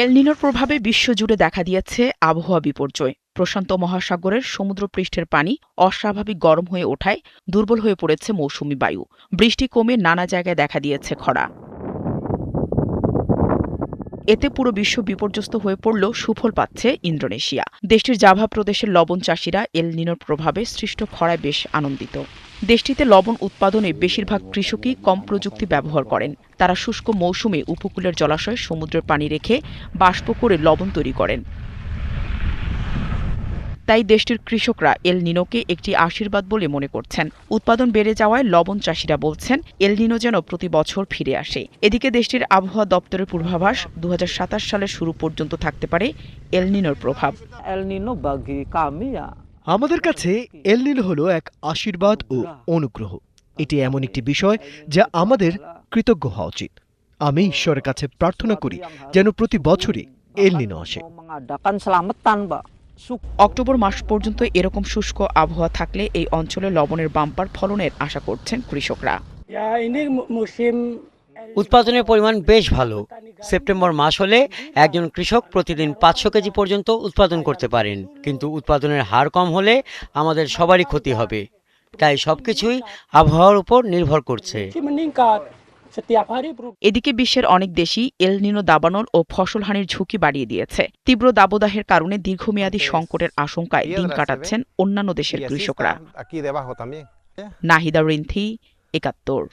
এল নিনোর প্রভাবে বিশ্বজুড়ে দেখা দিয়েছে আবহাওয়া বিপর্যয়। প্রশান্ত মহাসাগরের সমুদ্রপৃষ্ঠের পানি অস্বাভাবিক গরম হয়ে ওঠায় দুর্বল হয়ে পড়েছে মৌসুমি বায়ু। বৃষ্টি কমে নানা জায়গায় দেখা দিয়েছে খরা। এতে পুরো বিশ্ব বিপর্যস্ত হয়ে পড়লেও সুফল পাচ্ছে ইন্দোনেশিয়া। দেশটির জাভা প্রদেশের লবণ চাষিরা এল নিনোর প্রভাবে সৃষ্ট খরায় বেশ আনন্দিত। দেশটিতে লবণ উৎপাদনে বেশিরভাগ কৃষকই কম প্রযুক্তি ব্যবহার করেন। তারা শুষ্ক মৌসুমে উপকূলের জলাশয়ে সমুদ্রের পানি রেখে বাষ্প করে লবণ তৈরি করেন। তাই দেশটির কৃষকরা এল নিনোকে একটি আশীর্বাদ বলে মনে করছেন। উৎপাদন বেড়ে যাওয়ায় লবণ চাষিরা বলছেন এল নিনো যেন প্রতি বছর ফিরে আসে। এদিকে দেশটির আবহাওয়া দপ্তরের পূর্বাভাস ২০২৭ সালের শুরু পর্যন্ত থাকতে পারে এল নিনোর প্রভাব। আমাদের কাছে এল নিনো হলো এক আশীর্বাদ ও অনুগ্রহ। এটি এমন একটি বিষয় যা আমাদের কৃতজ্ঞ হওয়া উচিত। আমি ঈশ্বরের কাছে প্রার্থনা করি যেন প্রতি বছরই এল নিনো আসে। অক্টোবর মাস পর্যন্ত এরকম শুষ্ক আবহাওয়া থাকলে এই অঞ্চলে লবণের বাম্পার ফলনের আশা করছেন কৃষকরা। উৎপাদনের পরিমাণ বেশ ভালো। সেপ্টেম্বর মাস হলে একজন কৃষক প্রতিদিন ৫০০ কেজি পর্যন্ত উৎপাদন করতে পারেন। কিন্তু উৎপাদনের হার কম হলে আমাদের সবারই ক্ষতি হবে। তাই সবকিছুই আবহাওয়ার উপর নির্ভর করছে। এদিকে বিশ্বের অনেক দেশই এল নিনো দাবানল ও ফসলহানির ঝুঁকি বাড়িয়ে দিয়েছে। তীব্র দাবদাহের কারণে দীর্ঘমেয়াদী সংকটের আশঙ্কায় দিন কাটাচ্ছেন অন্যান্য দেশের কৃষকরা। নাহিদা রিন্থি, ৭১।